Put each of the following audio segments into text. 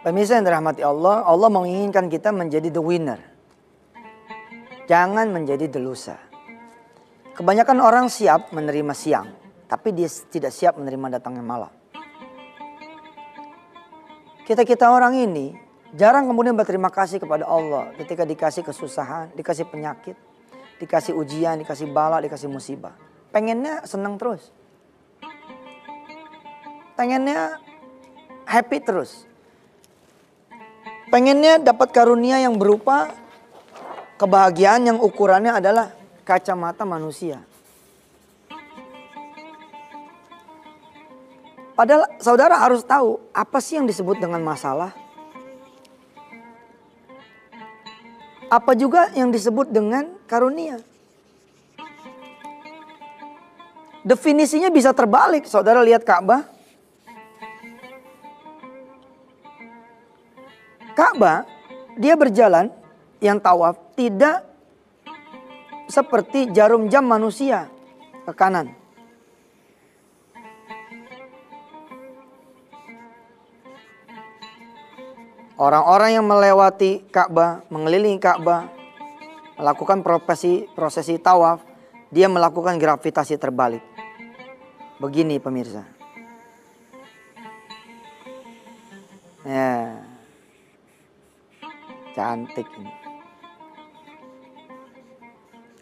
Pemirsa yang dirahmati Allah, Allah menginginkan kita menjadi the winner. Jangan menjadi the loser. Kebanyakan orang siap menerima siang, tapi dia tidak siap menerima datangnya malam. Kita orang ini jarang kemudian berterima kasih kepada Allah ketika dikasih kesusahan, dikasih penyakit, dikasih ujian, dikasih bala, dikasih musibah. Pengennya senang terus. Pengennya happy terus. Pengennya dapat karunia yang berupa kebahagiaan yang ukurannya adalah kacamata manusia. Padahal saudara harus tahu apa sih yang disebut dengan masalah. Apa juga yang disebut dengan karunia. Definisinya bisa terbalik. Saudara lihat Ka'bah. Ka'bah, dia berjalan yang tawaf tidak seperti jarum jam manusia ke kanan. Orang-orang yang melewati Ka'bah, mengelilingi Ka'bah, melakukan prosesi tawaf, dia melakukan gravitasi terbalik. Begini pemirsa. Ya. Cantik ini.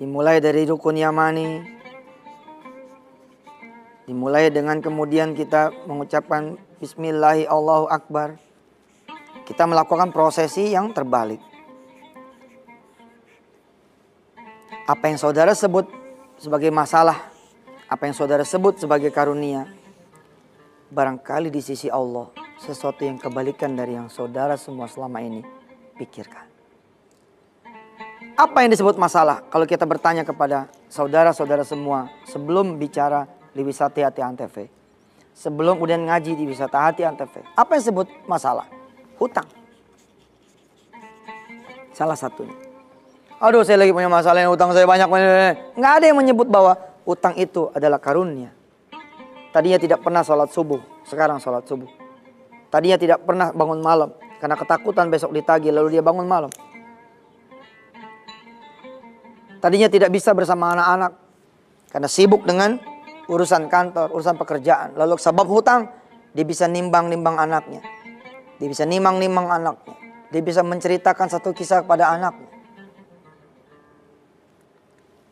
Dimulai dari rukun Yamani. Dimulai dengan kemudian kita mengucapkan Bismillahi Allahu Akbar. Kita melakukan prosesi yang terbalik. Apa yang saudara sebut sebagai masalah, apa yang saudara sebut sebagai karunia, barangkali di sisi Allah sesuatu yang kebalikan dari yang saudara semua selama ini pikirkan. Apa yang disebut masalah? Kalau kita bertanya kepada saudara-saudara semua sebelum bicara di Wisata Hati Antv, sebelum kemudian ngaji di Wisata Hati Antv, apa yang disebut masalah? Hutang. Salah satunya. Aduh, saya lagi punya masalah, yang hutang saya banyak. Nggak ada yang menyebut bahwa hutang itu adalah karunia. Tadinya tidak pernah sholat subuh, sekarang sholat subuh. Tadinya tidak pernah bangun malam karena ketakutan besok ditagih, lalu dia bangun malam. Tadinya tidak bisa bersama anak-anak karena sibuk dengan urusan kantor, urusan pekerjaan. Lalu sebab hutang, dia bisa nimbang-nimbang anaknya. Dia bisa nimang-nimang anaknya. Dia bisa menceritakan satu kisah kepada anaknya.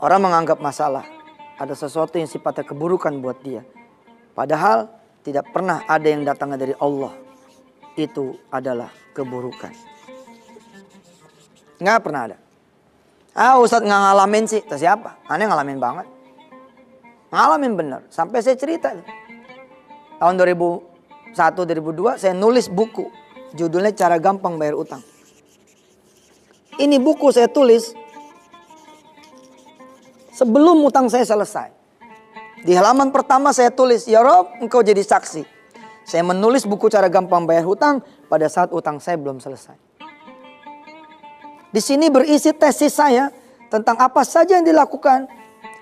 Orang menganggap masalah ada sesuatu yang sifatnya keburukan buat dia. Padahal tidak pernah ada yang datangnya dari Allah. Itu adalah keburukan. Nggak pernah ada. Ustadz nggak ngalamin sih. Terus siapa? Aneh ngalamin banget. Ngalamin bener. Sampai saya cerita. Tahun 2001-2002 saya nulis buku. Judulnya Cara Gampang Bayar Utang. Ini buku saya tulis sebelum utang saya selesai. Di halaman pertama saya tulis, ya Rob, engkau jadi saksi. Saya menulis buku Cara Gampang Bayar Hutang pada saat utang saya belum selesai. Di sini berisi tesis saya tentang apa saja yang dilakukan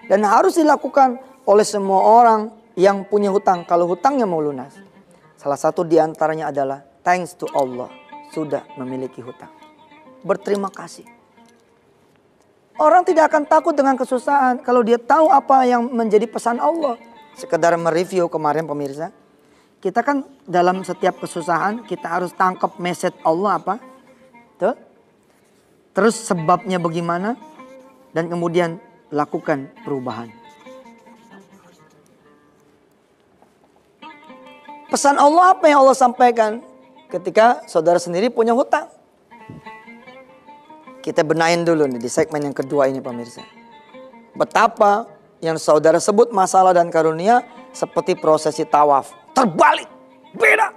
dan harus dilakukan oleh semua orang yang punya hutang kalau hutangnya mau lunas. Salah satu di antaranya adalah thanks to Allah, sudah memiliki hutang. Berterima kasih. Orang tidak akan takut dengan kesusahan kalau dia tahu apa yang menjadi pesan Allah. Sekedar mereview kemarin pemirsa. Kita kan dalam setiap kesusahan kita harus tangkap message Allah apa? Tuh. Terus sebabnya bagaimana? Dan kemudian lakukan perubahan. Pesan Allah apa yang Allah sampaikan ketika saudara sendiri punya hutang? Kita benahin dulu nih di segmen yang kedua ini pemirsa. Betapa yang saudara sebut masalah dan karunia seperti prosesi tawaf. Terbalik. Beda.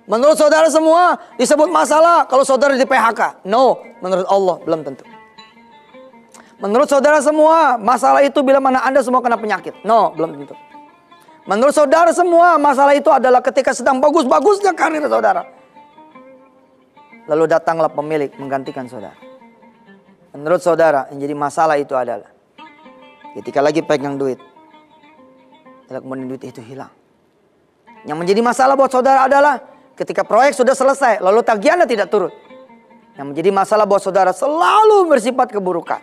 Menurut saudara semua disebut masalah kalau saudara di PHK. No, menurut Allah belum tentu. Menurut saudara semua masalah itu bila mana Anda semua kena penyakit. No, belum tentu. Menurut saudara semua masalah itu adalah ketika sedang bagus-bagusnya karir saudara. Lalu datanglah pemilik menggantikan saudara. Menurut saudara yang jadi masalah itu adalah ketika lagi pegang duit, lalu kemudian duit itu hilang. Yang menjadi masalah buat saudara adalah ketika proyek sudah selesai, lalu tagihannya tidak turun. Yang menjadi masalah bahwa saudara selalu bersifat keburukan.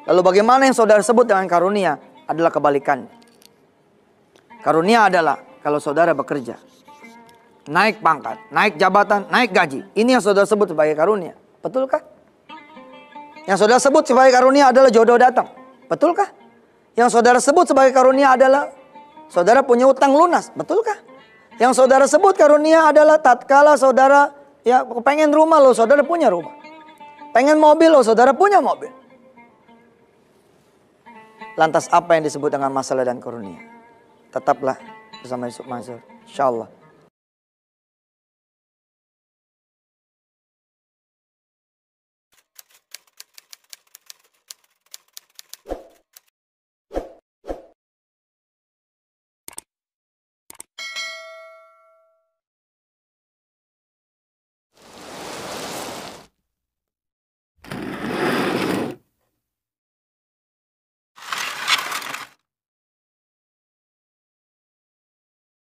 Lalu bagaimana yang saudara sebut dengan karunia adalah kebalikannya. Karunia adalah kalau saudara bekerja, naik pangkat, naik jabatan, naik gaji. Ini yang saudara sebut sebagai karunia. Betulkah? Yang saudara sebut sebagai karunia adalah jodoh datang. Betulkah? Yang saudara sebut sebagai karunia adalah saudara punya utang lunas. Betulkah? Yang saudara sebut karunia adalah tatkala saudara pengen rumah loh, saudara punya rumah. Pengen mobil loh, saudara punya mobil. Lantas apa yang disebut dengan masalah dan karunia? Tetaplah bersama Yusuf Mansur, insyaallah.